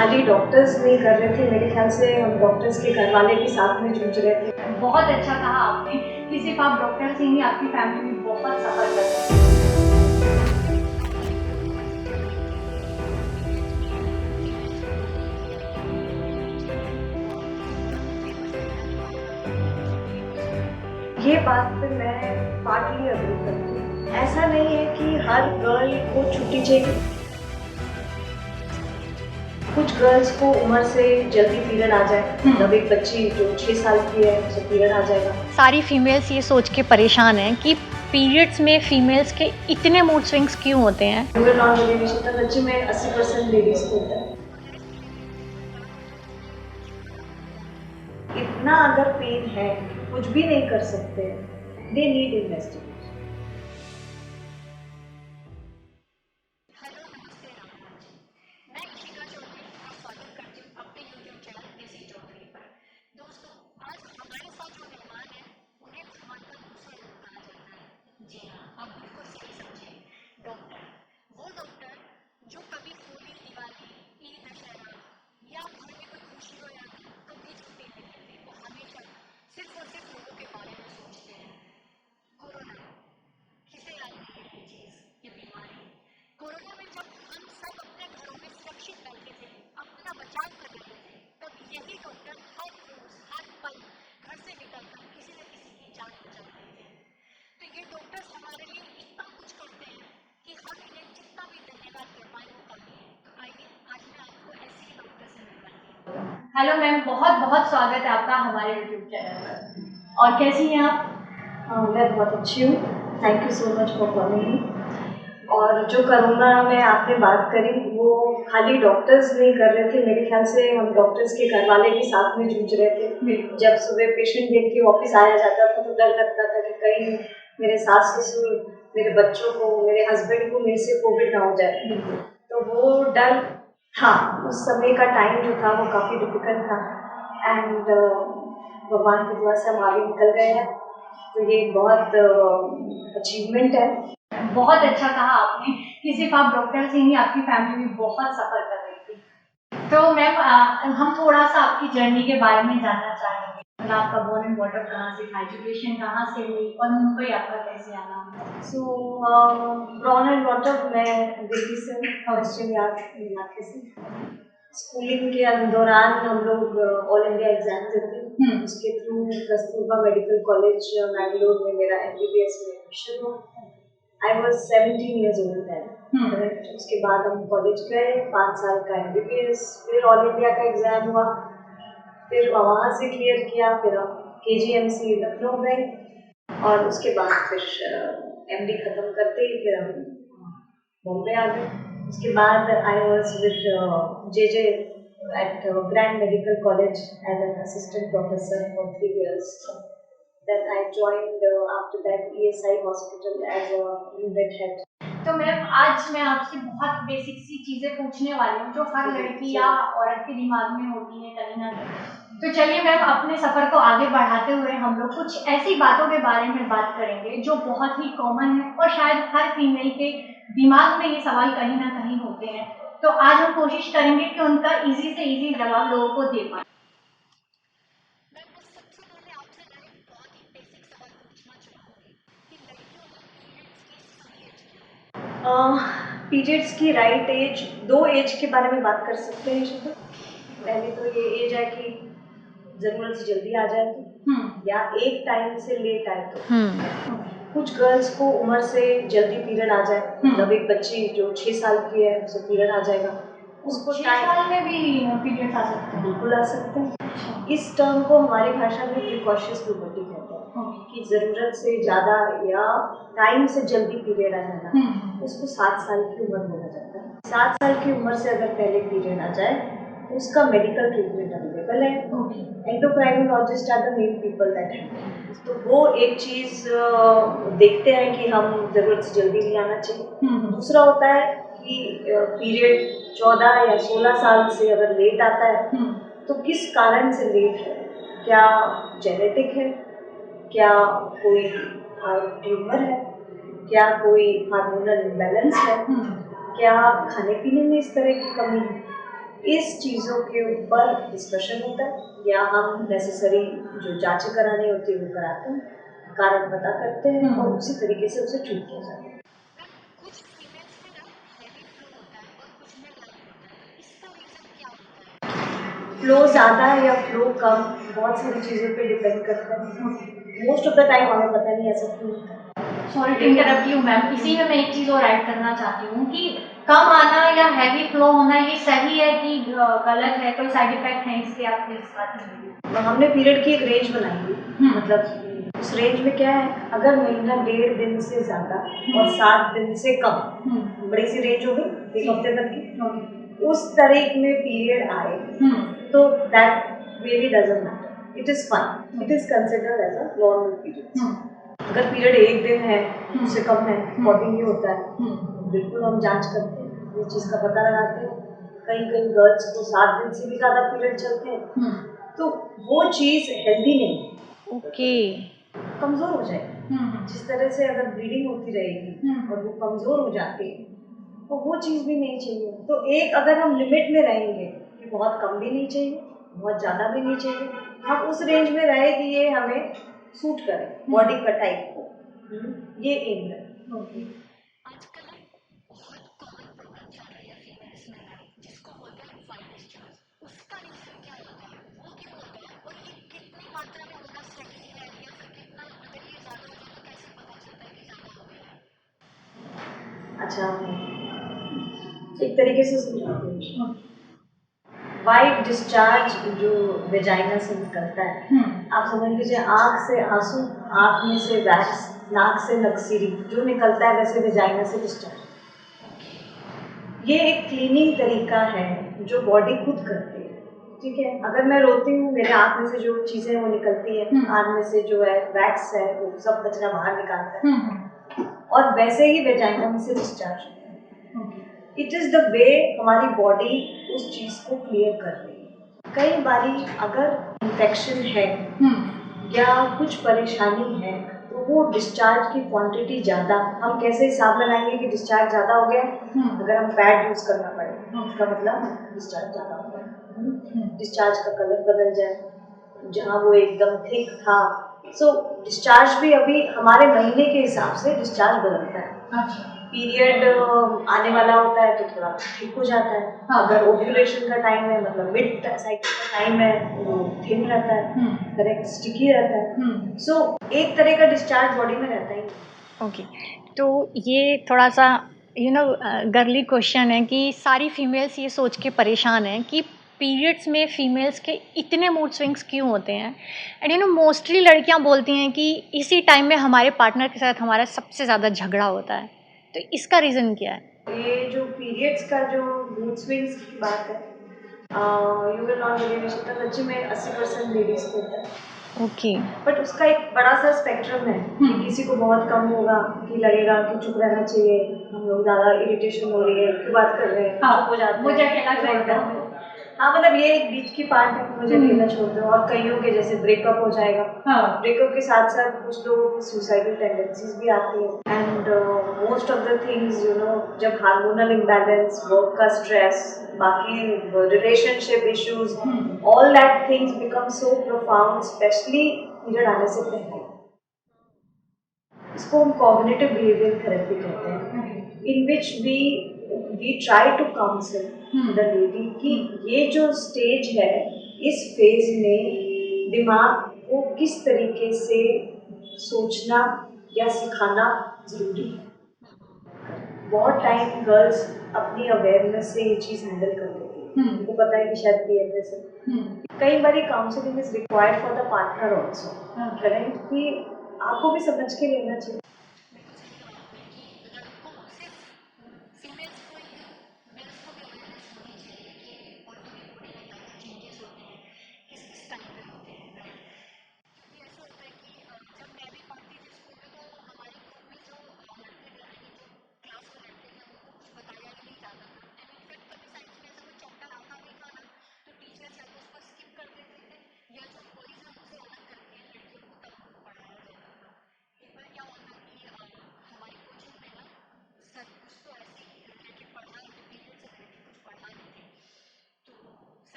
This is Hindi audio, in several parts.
खाली डॉक्टर्स नहीं कर रहे थे, मेरे ख्याल से हम डॉक्टर्स के घर वाले भी साथ में जूझ रहे थे। बहुत अच्छा कहा आपने कि सिर्फ आप डॉक्टर से ही आपकी फैमिली भी बहुत सफर कर रही है। ये बात पे मैं पार्टली अग्री करती हूँ। ऐसा नहीं है कि हर गर्ल को छुट्टी चाहिए। कुछ गर्ल्स को उम्र से जल्दी पीरियड आ जाए, मतलब एक बच्ची जो 6 साल की है उसे पीरियड आ जाएगा। सारी फीमेल्स ये सोच के परेशान हैं कि पीरियड्स में फीमेल्स के इतने मूड स्विंग्स क्यों होते हैं। नॉन रिलेशन बच्चे में 80% लेडीज को होता है। इतना अगर पेन है, कुछ भी नहीं कर सकते, they need investigation. Hello ma'am, बहुत बहुत स्वागत है आपका हमारे यूट्यूब चैनल पर। और कैसी हैं आप? मैं बहुत अच्छी हूँ, thank you so much for calling me. और जो कोरोना में आपने बात करी, वो खाली डॉक्टर्स नहीं कर रहे थे, मेरे ख्याल से हम डॉक्टर्स के घर वाले भी साथ में जूझ रहे थे। जब सुबह पेशेंट देख के ऑफिस आया जाता था तो डर लगता था कि कहीं मेरे सास ससुर, मेरे बच्चों को, मेरे हस्बैंड को मेरे से कोविड ना हो जाए। तो वो डर, हाँ, उस समय का टाइम जो था वो काफ़ी डिफिकल्ट था। एंड भगवान की दुआ से हम आगे निकल गए हैं, तो ये बहुत अचीवमेंट है। बहुत अच्छा कहा आपने कि सिर्फ आप डॉक्टर से ही आपकी फैमिली भी बहुत सफर कर रही थी। तो मैम, हम थोड़ा सा आपकी जर्नी के बारे में जानना चाहेंगे। आपका बोर्न एंड बॉटम कहाँ से था, एजुकेशन कहाँ से हुई और मुंबई आपका कैसे आना हुआ? सो ब्रॉन एंड बॉटम मैं दिल्ली से, पश्चिम इलाके से। स्कूलिंग के दौरान हम लोग ऑल इंडिया एग्जाम देते, उसके through Kasturba medical college Bangalore में मेरा MBBS में एडमिशन हुआ। I was 17 years old then. उसके बाद हम कॉलेज गए, 5 साल का MBBS, फिर ऑल इंडिया का एग्जाम हुआ, फिर वहाँ से क्लियर किया, फिर हम KGMC लखनऊ गए और उसके बाद फिर MD खत्म करते ही फिर हम बॉम्बे आ गए। उसके बाद I was with JJ at Grand Medical College as an assistant professor for 3 years. Then I joined after that ESI hospital as a unit head. तो मैम, आज मैं आपसे बहुत बेसिक सी चीजें पूछने वाली हूँ जो हर लड़की या औरत के दिमाग में होती है कहीं ना कहीं। तो चलिए मैम, अपने सफर को आगे बढ़ाते हुए हम लोग कुछ ऐसी बातों के बारे में बात करेंगे जो बहुत ही कॉमन है और शायद हर फीमेल के दिमाग में ये सवाल कहीं ना कहीं होते हैं। तो आज हम कोशिश करेंगे कि उनका इजी से इजी जवाब लोगों को दे पाए। पीरियड्स की राइट एज, 2 एज के बारे में बात कर सकते हैं इस पर। पहले तो ये एज है कि ज़रूरत से जल्दी आ जाए तो, या एक टाइम से लेट आए तो। कुछ गर्ल्स को उम्र से जल्दी पीरियड आ जाए, मतलब एक बच्ची जो 6 साल की है उसे पीरियड आ जाएगा, उसको 6 साल में भी पीरियड्स आ सकते हैं? बिल्कुल आ सकते हैं। इस टर्म को हमारी भाषा में प्रिकॉशियस प्यूबर्टी कहते हैं, कि ज़रूरत से ज़्यादा या टाइम से जल्दी पीरियड आ जाना, उसको 7 साल की उम्र बोला जाता है। 7 साल की उम्र से अगर पहले पीरियड आ जाए तो उसका मेडिकल ट्रीटमेंट अवेलेबल है। Endocrinologist are the main people that have, तो वो एक चीज़ देखते हैं कि हम ज़रूरत से जल्दी नहीं आना चाहिए। दूसरा होता है कि पीरियड 14 या 16 साल से अगर लेट आता है तो किस कारण से लेट है, क्या जेनेटिक है, क्या कोई ट्यूमर है, क्या कोई हार्मोनल इम्बैलेंस है, क्या खाने पीने में इस तरह की कमी है। इस चीज़ों के ऊपर डिस्कशन होता है या हम नेसेसरी जो जांचें करानी होती है वो कराते हैं, कारण पता करते हैं और उसी तरीके से उसे ट्रीट किया जाता है। फ्लो ज़्यादा है या फ्लो कम, बहुत सारी चीज़ों पे डिपेंड करता है। मोस्ट ऑफ द टाइम हमें पता नहीं ऐसा क्यों होता है। Sorry to interrupt you ma'am, इसी में मैं एक चीज और ऐड करना चाहती हूँ कि कम आना या हैवी फ्लो होना ये सही है कि गलत है, कोई साइड इफेक्ट है इसके, आप प्लीज बात। हमने पीरियड की एक रेंज बनाई है, मतलब उस रेंज में क्या है, अगर महीना 1.5 दिन से ज़्यादा और 7 दिन से कम, बड़ी सी रेंज हो गई, एक हफ्ते तक की, उस तारीख में पीरियड आए तो that really doesn't matter, it is fine, it is considered as a normal period. अगर पीरियड एक दिन है, उससे कम है, अकॉर्डिंगली होता है, बिल्कुल हम जांच करते हैं, इस चीज़ का पता लगाते हैं। कई कई गर्ल्स को 7 दिन से भी ज़्यादा पीरियड चलते हैं, तो वो चीज़ हेल्दी नहीं है। ओके। कमज़ोर हो जाएगी। जिस तरह से अगर ब्लीडिंग होती रहेगी और वो कमज़ोर हो जाती है, तो वो चीज़ भी नहीं चाहिए। तो एक अगर हम लिमिट में रहेंगे कि बहुत कम भी नहीं चाहिए, बहुत ज़्यादा भी नहीं चाहिए, हम उस रेंज में रहे कि ये हमें सूट करे बॉडी का टाइप को, ये एम है। अच्छा, एक तरीके से समझाती हूँ। वाइट डिस्चार्ज जो वेजाइना से निकलता है, आप समझ लीजिए आँख से आंसू, आँख में से वैक्स, नाक से नक्सीरी जो निकलता है, वैसे वेजाइना से डिस्चार्ज। ये एक क्लीनिंग तरीका है जो बॉडी खुद करती है, ठीक है। अगर मैं रोती हूँ, मेरे आँख में से जो चीज़ें वो निकलती है, आँख में से जो है वैक्स है वो सब कचरा बाहर निकालता है, और वैसे ही वेजाइना में से डिस्चार्ज होता है। इट इज़ द वे हमारी बॉडी उस चीज़ को क्लियर कर रही है। कई बारी अगर इन्फेक्शन है या कुछ परेशानी है तो वो डिस्चार्ज की क्वांटिटी ज़्यादा, हम कैसे हिसाब लगाएंगे कि डिस्चार्ज ज़्यादा हो गया? अगर हम पैड यूज़ करना पड़े, इसका मतलब डिस्चार्ज ज़्यादा हो गया। डिस्चार्ज का कलर बदल जाए, जहाँ वो एकदम थिक था, सो डिस्चार्ज भी अभी हमारे महीने के हिसाब से डिस्चार्ज बदलता है। पीरियड आने वाला होता है तो थोड़ा ठीक हो जाता है। अगर ओव्यूलेशन का टाइम है, मतलब मिड साइकिल का टाइम है, वो थिन रहता है, करेक्ट, स्टिकी रहता है। सो एक तरह का डिस्चार्ज बॉडी में रहता ही। ओके, तो ये थोड़ा सा गर्ली क्वेश्चन है कि सारी फीमेल्स ये सोच के परेशान हैं कि पीरियड्स में फीमेल्स के इतने मूड स्विंग्स क्यों होते हैं, एंड मोस्टली लड़कियां बोलती हैं कि इसी टाइम में हमारे पार्टनर के साथ हमारा सबसे ज़्यादा झगड़ा होता है, तो इसका रीज़न क्या है? ये जो पीरियड्स का जो मूड स्विंग्स की बात है, यू विल नॉट बिलीव, सच्ची में 80% लेडीज को होता है। ओके। बट उसका एक बड़ा सा स्पेक्ट्रम है कि किसी को बहुत कम होगा, कि लगेगा कि चुप रहना चाहिए, हम लोग ज़्यादा इरिटेशन हो रही है, क्यों बात कर रहे हैं, चुप हो जाते मुझे हैं, अकेला छोड़ दो। हाँ, मतलब ये एक बीच की पार्ट है, मुझे अकेला छोड़ दो। और कईयों के जैसे ब्रेकअप हो जाएगा, ब्रेकअप के साथ साथ कुछ लोगों की सुसाइडल टेंडेंसीज भी आती है। And most of the things जब हार्मोनल इम्बैलेंस, वर्क का स्ट्रेस, बाकी relationship issues, all that things become so profound, specially period आने से पहले। इसको हम कॉग्निटिव बिहेवियर थेरेपी कहते हैं, in which we try to counsel the lady कि ये जो स्टेज है, इस फेज में दिमाग को किस तरीके से सोचना या सिखाना जरूरी है। बहुत टाइम गर्ल्स अपनी अवेयरनेस से ये चीज़ हैंडल कर लेती है, उनको पता है कि शायद पीएमएस है। कई बार counselling is required for the partner also, correct, कि आपको भी समझ के लेना चाहिए।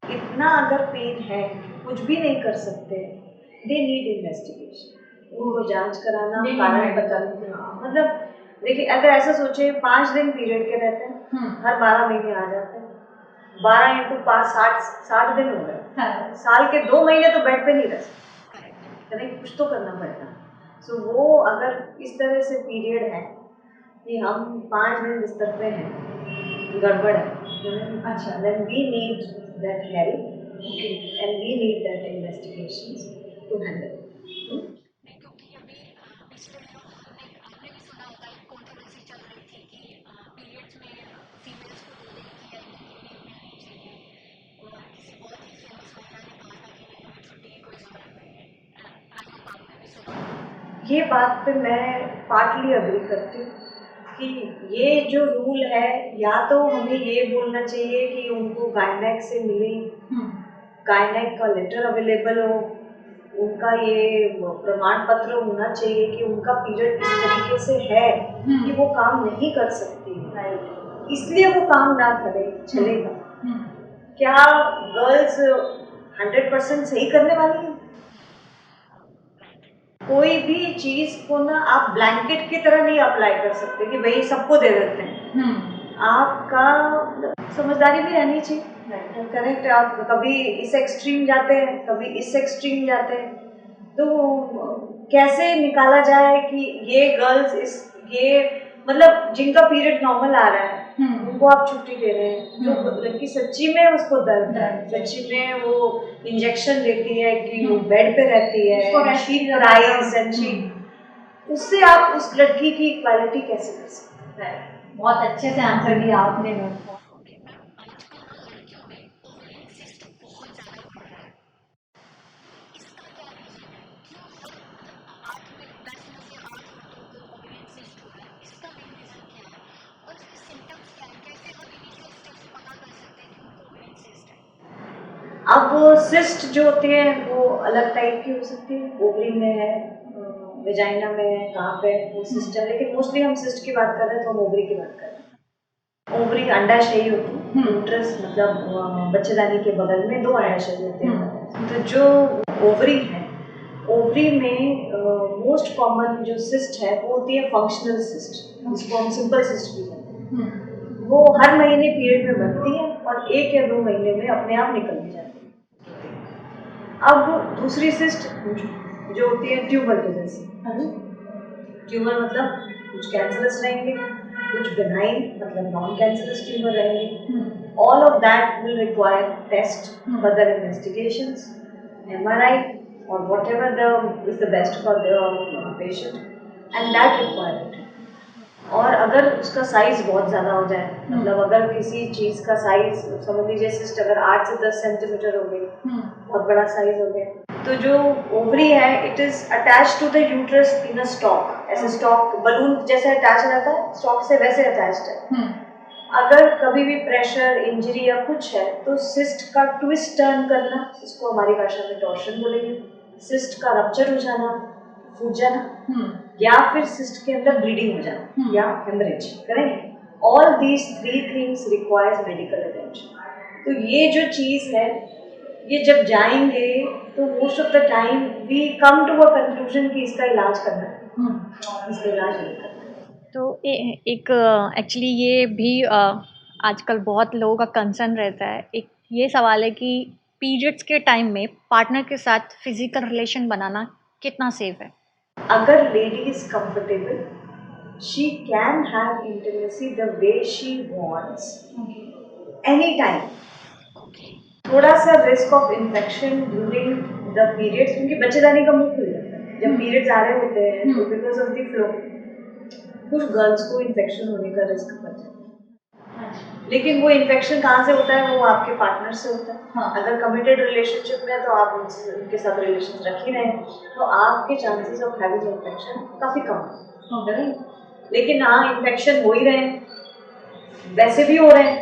इतना अगर पेन है, कुछ भी नहीं कर सकते, दे नीड इन्वेस्टिगेशन, उनको जांच कराना, कारण बताना। मतलब देखिए, अगर ऐसा सोचे 5 दिन पीरियड के रहते हैं, हर 12 महीने आ जाते हैं, 12 इंटू 5 60 दिन हो गए। साल के 2 महीने तो बेड पे नहीं रह सकते, कहीं कुछ तो करना पड़ेगा। सो वो अगर इस तरह से पीरियड है कि हम 5 दिन बिस्तर पे हैं, गड़बड़ है, अच्छा, then we need that help, okay, and we need that investigations to handle it. ये बात पे मैं पार्टली अग्री करती हूँ कि ये जो रूल है, या तो हमें ये बोलना चाहिए कि उनको गायनेक से मिले, गायनेक का लेटर अवेलेबल हो, उनका ये प्रमाण पत्र होना चाहिए कि उनका पीरियड इस तरीके से है कि वो काम नहीं कर सकती, इसलिए वो काम ना करे, चलेगा। क्या गर्ल्स 100% सही करने वाली है? कोई भी चीज को ना आप ब्लैंकेट की तरह नहीं अप्लाई कर सकते कि भाई सबको दे देते हैं। आपका समझदारी भी रहनी चाहिए, करेक्ट। आप कभी इस एक्सट्रीम जाते हैं, कभी इस एक्सट्रीम जाते हैं, तो कैसे निकाला जाए कि ये गर्ल्स ये मतलब जिनका पीरियड नॉर्मल आ रहा है उनको आप छुट्टी दे रहे हैं, जो लड़की सच्ची में उसको दर्द है, सच्ची में वो इंजेक्शन लेती है कि वो बेड पे रहती है, शी क्राइज एंड शी, उससे आप उस लड़की की इक्वालिटी कैसे कर सकते हैं? बहुत अच्छे से आंसर दिया आपने मेरे को। अब सिस्ट जो होती है वो अलग टाइप की हो सकती है, ओवरी में है, वेजाइना में है, कहाँ पे वो सिस्ट है, लेकिन मोस्टली हम सिस्ट की बात कर रहे हैं तो हम ओवरी की बात कर रहे हैं। ओवरी अंडाशयी होती है, यूट्रस मतलब बच्चेदानी के बगल में 2 अंडाशय होते हैं। तो जो ओवरी है, ओवरी में मोस्ट कॉमन जो सिस्ट है वो होती है फंक्शनल सिस्ट, जिसको हम सिंपल सिस्ट भी कहते हैं। वो हर महीने पीरियड में बनती है और 1 या 2 महीने में अपने आप निकल भी जाती है। अब दूसरी सिस्ट जो होती है ट्यूमर की जैसे, ट्यूमर मतलब कुछ कैंसरस रहेंगे, कुछ बिनाइन मतलब नॉन कैंसरस ट्यूमर रहेंगे। All of that will require test, further investigations, MRI और whatever is the best for the patient, and that required। और अगर उसका साइज बहुत ज़्यादा हो जाए, मतलब अगर किसी चीज़ का साइज समझ लीजिए सिस्ट अगर 8 से 10 सेंटीमीटर हो गई, बहुत बड़ा साइज हो गया, तो जो ओवरी है it is attach to the uterus in a stalk, ऐसे स्टॉक बलून जैसे अटैच रहता है स्टॉक से, वैसे अटैच्ड है। अगर कभी भी प्रेशर, इंजरी या कुछ है तो सिस्ट का ट्विस्ट टर्न करना, इसको हमारी भाषा में टॉर्शन बोलेंगे, सिस्ट का रप्चर हो जाना, फूट जाना, या फिर सिस्ट के अंदर ब्लीडिंग हो जाना या haemorrhage, correct. All these 3 things requires medical attention. तो ये जो चीज़ है, ये जब जाएंगे तो most of the time we come to a conclusion कि इसका इलाज करना है, इसका इलाज नहीं करना है। तो एक एक्चुअली ये भी आजकल बहुत लोगों का कंसर्न रहता है, एक ये सवाल है कि पीरियड्स के टाइम में पार्टनर के साथ फिजिकल रिलेशन बनाना कितना सेफ है? अगर lady is comfortable, she can have intimacy the way she wants, anytime। थोड़ा सा risk of infection during the periods, क्योंकि बच्चेदानी का मुंह खुल जाता है जब पीरियड्स आ रहे होते हैं, तो बिकॉज ऑफ द फ्लो कुछ गर्ल्स को इन्फेक्शन होने का रिस्क बढ़ जाता है। लेकिन वो इन्फेक्शन कहाँ से होता है? वो आपके पार्टनर से होता है। अगर कमिटेड रिलेशनशिप में तो आप उनके साथ रिलेशन रख ही रहे हैं, तो आपके चांसेस ऑफ हैविंग इन्फेक्शन काफ़ी कम है। लेकिन हाँ, इन्फेक्शन हो ही रहे हैं, वैसे भी हो रहे हैं,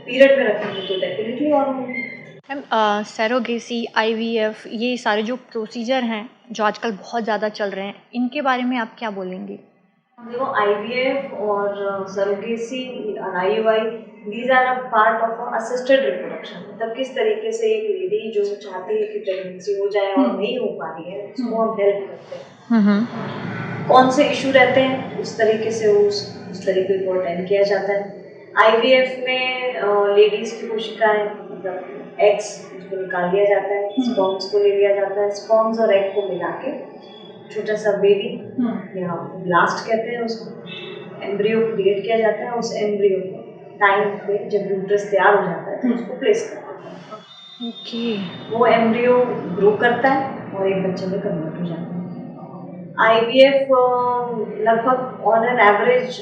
पीरियड में रखेंगे तो डेफिनेटली और होंगे। मैम सैरोगेसी, IVF, ये सारे जो प्रोसीजर हैं जो आजकल बहुत ज़्यादा चल रहे हैं, इनके बारे में आप क्या बोलेंगी? देखो IVF और सरोगेसी और IUI these are a part of assisted reproduction. मतलब किस तरीके से एक लेडी जो चाहती है कि प्रेगनेंसी हो जाए और नहीं हो पा रही है उसको हम हेल्प करते हैं। कौन से इशू रहते हैं उस तरीके से उस तरीके को अटेंड किया जाता है। IVF में लेडीज की कोशिकाएं मतलब एग्स उसको निकाल लिया जाता है, स्पर्म्स को ले लिया जाता है, स्पर्म्स और एग को मिला के छोटा सा बेबी या ब्लास्ट कहते हैं उसको, एम्ब्रियो क्रिएट किया जाता है। उस एम्ब्रियो को टाइम पे जब यूट्रस तैयार हो जाता है तो उसको प्लेस करते हैं। ओके। वो एम्ब्रियो ग्रो करता है और एक बच्चे में कन्वर्ट हो जाता है। IVF लगभग ऑन एन एवरेज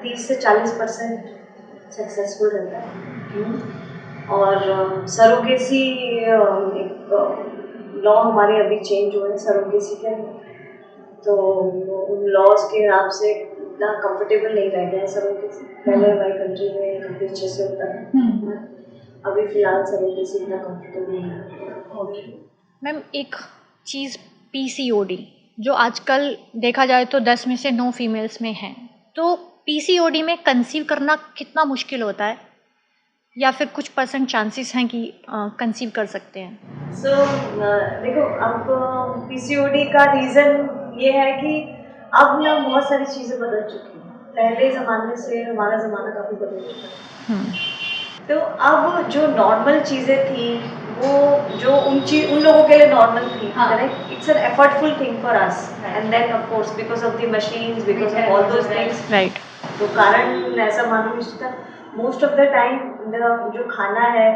30 से 40% सक्सेसफुल रहता है। और सरोगेसी एक लॉ हमारे अभी चेंज हुए हैं सरोगेसी के, तो उन लॉज के हिसाब से इतना कंफर्टेबल नहीं रह गया है सरोगेसी। पहले हमारी कंट्री में काफ़ी अच्छे से होता है, अभी फिलहाल सरोगेसी इतना कंफर्टेबल नहीं है। मैम एक चीज़ PCOD जो आजकल देखा जाए तो 10 में से 9 फीमेल्स में है, तो PCOD में कंसीव करना कितना मुश्किल होता है या फिर कुछ % चांसेस हैं कि कंसीव कर सकते हैं? देखो अब PCOD का रीज़न ये है कि अब ना बहुत सारी चीज़ें बदल चुकी हैं। पहले ज़माने से हमारा ज़माना काफ़ी बदल चुका है। तो अब जो नॉर्मल चीज़ें थी वो जो उन लोगों के लिए नॉर्मल थी, correct, it's an effortful thing for us and then of course because of the machines, because of all those things, right. तो कारण ऐसा मालूम था। मोस्ट ऑफ द टाइम जो खाना है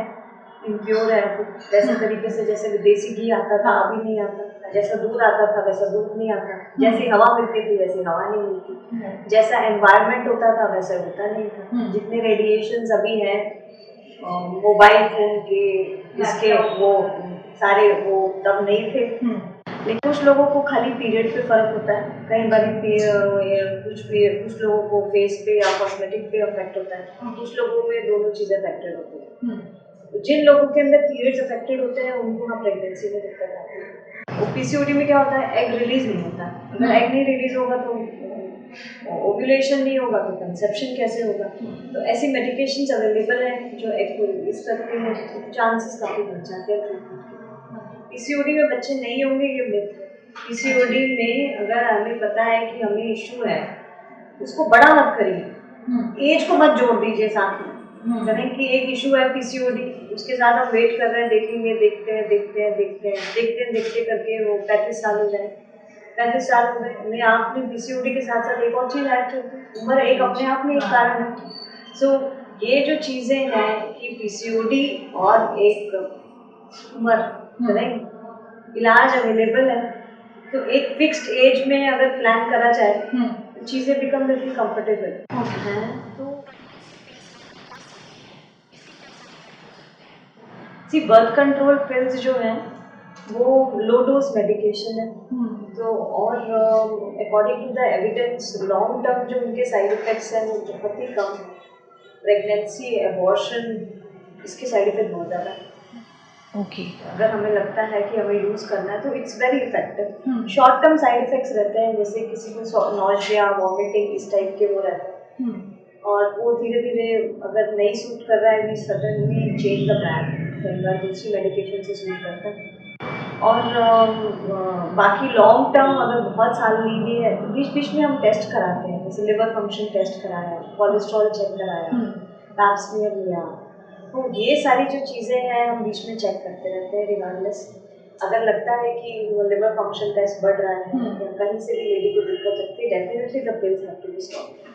इम्प्योर है, वैसे तरीके से जैसे देसी घी आता था अभी नहीं आता, जैसा दूध आता था वैसा दूध नहीं आता, जैसी हवा मिलती थी वैसी हवा नहीं मिलती, जैसा एनवायरनमेंट होता था वैसा होता नहीं था। जितने रेडिएशंस अभी हैं मोबाइल फोन के इसके वो सारे वो तब नहीं थे। लेकिन कुछ लोगों को खाली पीरियड पे फर्क होता है, कई बार कुछ लोगों को फेस पे या कॉस्मेटिक पे अफेक्ट होता है, कुछ लोगों में दोनों चीज़ें अफेक्टेड होती हैं। तो जिन लोगों के अंदर पीरियड्स अफेक्टेड होते हैं उनको हाँ प्रेगनेंसी में दिक्कत आती है। और PCOD में क्या होता है, एग रिलीज नहीं होता। अगर एग नहीं रिलीज होगा तो ओव्यूलेशन नहीं होगा तो कंसेप्शन कैसे होगा। तो ऐसी मेडिकेशंस अवेलेबल हैं जो एग को रिलीज करते हैं, तो चांसेस काफ़ी बढ़ जाते हैं ट्रीटमेंट के। PCOD में बच्चे नहीं होंगे ये मिथ है। PCOD में अगर हमें पता है कि हमें इशू है उसको बड़ा मत करिए, एज को मत जोड़ दीजिए साथ में। करें कि एक इशू है PCOD, उसके साथ हम वेट कर रहे हैं, देखेंगे, देखते करके वो 35 साल हो जाए, 35 साल हो गए, हमें आपने PCOD के साथ साथ एक और चीज़ ऐड कर दी, उम्र एक अपने आप में एक कारण है। सो ये जो चीज़ें हैं कि PCOD और एक उम्र, करें इलाज अवेलेबल है, तो एक फिक्स्ड एज में अगर प्लान करा जाए तो चीज़ें बिकम लिटिल कंफर्टेबल हैं। तो बर्थ कंट्रोल पिल्स जो हैं वो लो डोज मेडिकेशन है, तो और according to the evidence long term जो उनके साइड इफेक्ट्स हैं वो बहुत ही कम है। प्रेगनेंसी, एबॉर्शन, इसके साइड इफेक्ट बहुत ज़्यादा है। ओके। अगर हमें लगता है कि हमें यूज़ करना है तो it's very effective. Short term side effects रहते हैं, जैसे किसी को नॉइज़िया, वॉमिटिंग, इस टाइप के वो रहते हैं, और वो धीरे धीरे अगर नहीं सूट कर रहा है we suddenly change the brand, कई बार दूसरी मेडिकेशन से सूट करता है। और बाकी लॉन्ग टर्म अगर बहुत साल ली हुई है तो बीच बीच में हम टेस्ट कराते हैं, जैसे लिवर फंक्शन टेस्ट कराया, कोलेस्ट्रॉल चेक कराया, पैप स्मीयर लिया, तो ये सारी जो चीज़ें हैं हम बीच में चेक करते रहते हैं रिगार्डलेस। अगर लगता है कि लिवर फंक्शन टेस्ट बढ़ रहा है या कहीं से भी लेडी को दिक्कत लगती है, definitely the pills have to be stopped.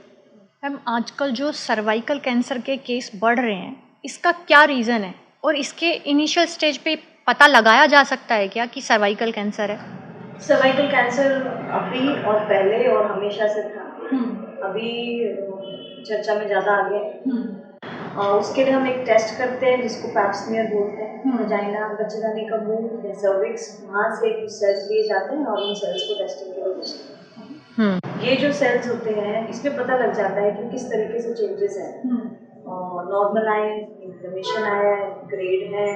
Ma'am आजकल जो सर्वाइकल कैंसर के केस बढ़ रहे हैं इसका क्या रीज़न है, और इसके इनिशियल स्टेज पे पता लगाया जा सकता है क्या कि सर्वाइकल कैंसर है? सर्वाइकल कैंसर अभी और पहले और हमेशा से था, अभी चर्चा में ज़्यादा आ गया। उसके लिए हम एक टेस्ट करते हैं जिसको पैप स्मीयर बोलते हैं। वजाइना, बच्चेदानी का मुंह या सर्विक्स, वहाँ से कुछ सेल्स लिए जाते हैं और उन सेल्स को टेस्टिंग के लिए भेजते हैं। ये जो सेल्स होते हैं इसमें पता लग जाता है कि किस तरीके से चेंजेस हैं, नॉर्मल आए, इन्फ्लेमेशन आया है, ग्रेड है,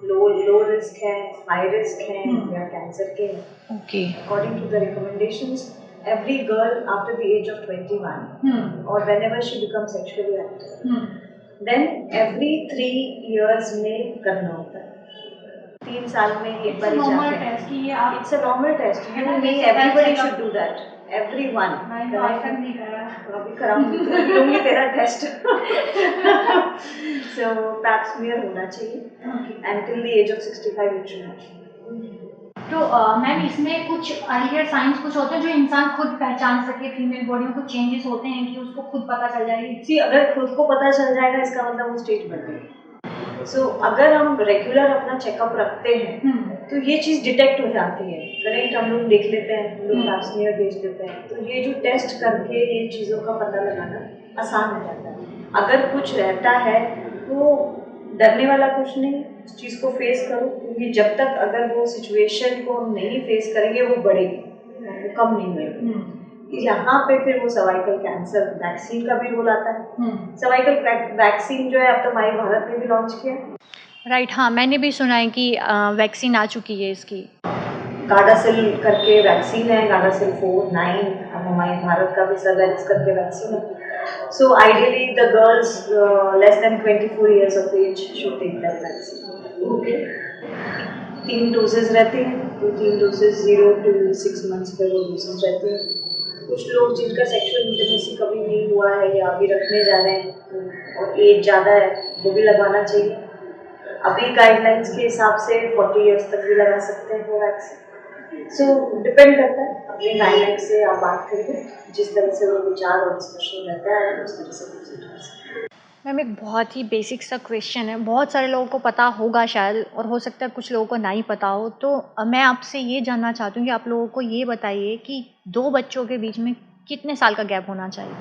लो रिस्क है, हाई रिस्क है या कैंसर के हैं। Okay. According to the recommendations every girl after the age of 21 or whenever she becomes sexually active, then every 3 years में करना होता है. 3 साल में एक बार नॉर्मल टेस्ट कि ये आप It's a normal test. है You, ना, me, जैसे everybody health should do that. Everyone. मैंने तो आज तक नहीं करा. अभी कराऊंगी तो लूंगी तेरा टेस्ट. So pap smear होना चाहिए. And till the age of 65 it should happen. तो मैम इसमें कुछ अर्लियर साइंस कुछ होते हैं जो इंसान खुद पहचान सके, फीमेल बॉडी में कुछ चेंजेस होते हैं कि उसको खुद पता चल जाएगी? See, अगर खुद को पता चल जाएगा इसका मतलब वो स्टेज बढ़ गई. So अगर हम रेगुलर अपना चेकअप रखते हैं तो ये चीज़ डिटेक्ट हो जाती है. करेक्ट, हम लोग देख लेते हैं, हम लोग पैप स्मीयर भेज देते हैं. तो ये जो टेस्ट करके ये चीज़ों का पता लगाना आसान हो जाता है. अगर कुछ रहता है तो डरने वाला कुछ नहीं, उस चीज़ को फेस करो, क्योंकि जब तक अगर वो सिचुएशन को हम नहीं फेस करेंगे वो बढ़ेगी, वो कम नहीं होगी. यहाँ पे फिर वो सर्वाइकल कैंसर वैक्सीन का भी रोल आता है. सर्वाइकल वैक्सीन जो है अब तो हमारे भारत ने भी लॉन्च किया. राइट, हाँ मैंने भी सुना है कि वैक्सीन आ चुकी है इसकी. गार्डासिल करके वैक्सीन है, गार्डासिल 4-9, अब हमारे भारत का भी सर्वेक्स करके वैक्सीन है. So ideally the girls less than 24 years of age should take that vaccine. Okay. 3 doses रहती हैं, तो 3 डोजेज 0 to 6 months पे वो डोजेज रहती हैं. कुछ लोग जिनका सेक्सुअल इंटीमेसी कभी नहीं हुआ है या अभी रखने जा रहे हैं और एज ज़्यादा है वो भी लगवाना चाहिए. अभी गाइडलाइंस के हिसाब से 40 years तक भी लगा सकते हैं वो वैक्सीन. सो डिपेंड करता है, अपने गाइडलाइन से आप बात करिए, जिस तरह से वो विचार और डिस्कशन रहता है उस तरह से प्रोसीड कर सकते हैं. मैम एक बहुत ही बेसिक सा क्वेश्चन है, बहुत सारे लोगों को पता होगा शायद और हो सकता है कुछ लोगों को नहीं पता हो. तो मैं आपसे ये जानना चाहती हूँ कि आप लोगों को ये बताइए कि 2 बच्चों के बीच में कितने साल का गैप होना चाहिए?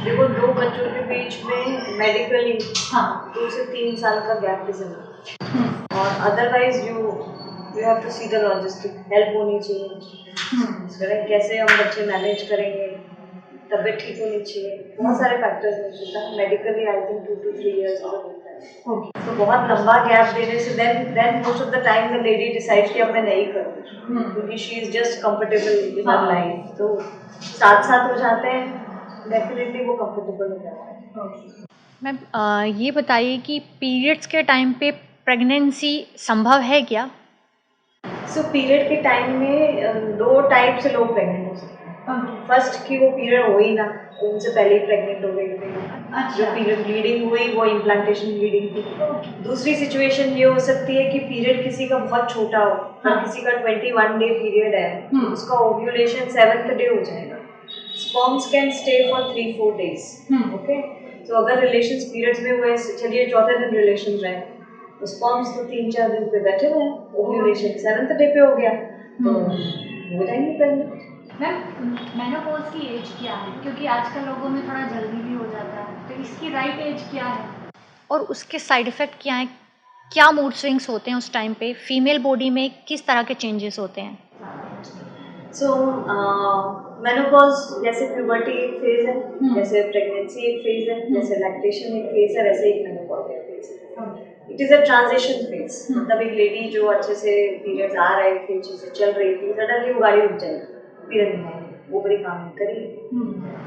देखो, 2 बच्चों के बीच में मेडिकली 2 से 3 साल का गैप इज इनफ. और otherwise you have to see the logistic, help होनी चाहिए. कैसे हम बच्चे मैनेज करेंगे, तबीयत ठीक होनी चाहिए, बहुत सारे फैक्टर्स होता है. Medically I think 2 to 3 years का होता है. तो बहुत लंबा गैप देने से then most of the time the lady decides कि अब मैं नहीं करूँगी, क्योंकि she is just comfortable in her life. तो साथ हो जाते हैं, डेफिनेटली वो कंफर्टेबल हो जाता है. मैम ये बताइए कि पीरियड्स के टाइम पे प्रेगनेंसी संभव है क्या? सो पीरियड के टाइम में 2 टाइप से लोग प्रेग्नेंट हो सकते हैं. फर्स्ट कि वो पीरियड हो ही ना, उनसे पहले ही प्रेग्नेंट हो गई थी. जो पीरियड ब्लीडिंग हुई वो इम्प्लांटेशन ब्लीडिंग थी. दूसरी सिचुएशन ये हो सकती है कि पीरियड किसी का बहुत छोटा हो, किसी का 21 डे पीरियड है, उसका ओव्यूलेशन 7th डे हो जाएगा. Sperms can stay for 3-4 days. Okay, तो अगर रिलेशंस पीरियड्स में हुए, चलिए चौथे दिन रिलेशन रहे, स्पर्म्स तो 3-4 दिन पे बैठे हुए हैं, ओव्यूलेशन 7th डे पे हो गया, तो हो जाएंगे प्रेग्नेंट. मैम मेनोपॉज की एज क्या है? क्योंकि आजकल लोगों में थोड़ा जल्दी भी हो जाता है, तो इसकी राइट एज क्या है? और उसके साइड इफ़ेक्ट क्या हैं? क्या मूड स्विंग्स होते हैं उस टाइम पे? फीमेल बॉडी में किस तरह के चेंजेस होते हैं? सो मेनोपॉज जैसे प्यूबर्टी एक फेज है, जैसे प्रेगनेंसी एक फेज है, जैसे लैक्टेशन एक फेज है, वैसे एक मेनोपॉज एक फेज है. It is a transition phase. मतलब एक लेडी जो अच्छे से पीरियड्स आ रहे थे, चीज़ें चल रही थी, सडनली वो गाड़ी रुक जाएगी, पीरियड नहीं आएगी, वो बड़ी काम नहीं करेगी.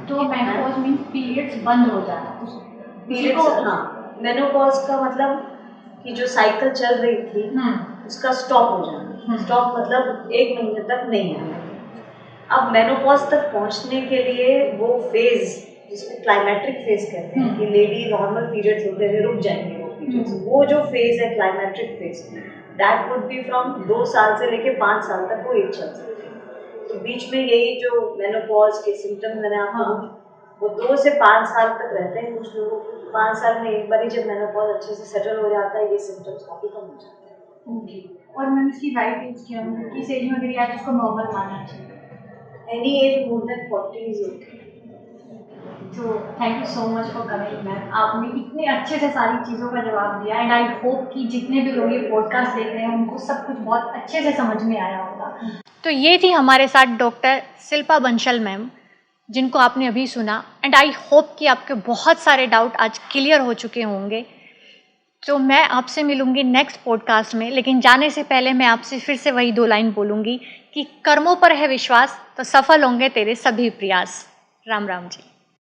तो मेनोपॉज मींस पीरियड्स बंद हो जाता है. पीरियड्स, हाँ, मेनोपॉज का मतलब कि जो साइकिल चल रही थी उसका स्टॉप हो जाना. स्टॉप मतलब 1 महीने तक नहीं आना. अब मेनोपॉज तक पहुंचने के लिए वो फेज, जिसको क्लाइमेट्रिक फेज कहते हैं, कि लेडी नॉर्मल पीरियड्स होते हैं रुक जाएंगे वो पीरियड्स, वो जो फेज है climacteric phase, that would be from 2 साल से लेके 5 साल तक वो एज चल सकती है. तो बीच में यही जो मेनोपॉज के सिम्टम्स मैंने आपको वो 2 से 5 साल तक रहते हैं. कुछ लोगों को 5 साल में एक बार ही जब मेनोपॉज अच्छे से सेटल हो जाता है, ये सिम्टम्स काफ़ी कम हो जाते हैं. ओके, और मैम इसकी राइट एज क्या है? किस एज में अगर यार इसको नॉर्मल मानना चाहिए? Any age more than 40 is okay. तो thank you so much for coming ma'am. आपने इतने अच्छे से सारी चीज़ों का जवाब दिया एंड आई होप कि जितने भी लोग ये पॉडकास्ट देख रहे हैं उनको सब कुछ बहुत अच्छे से समझ में आया होगा. तो ये थी हमारे साथ डॉक्टर शिल्पा बंसल मैम, जिनको आपने अभी सुना. एंड आई होप कि आपके बहुत सारे डाउट आज क्लियर हो चुके होंगे. तो मैं आपसे मिलूँगी नेक्स्ट पॉडकास्ट में, लेकिन जाने से पहले मैं आपसे फिर से वही 2 लाइन बोलूँगी कि कर्मों पर है विश्वास तो सफल होंगे तेरे सभी प्रयास। राम राम जी।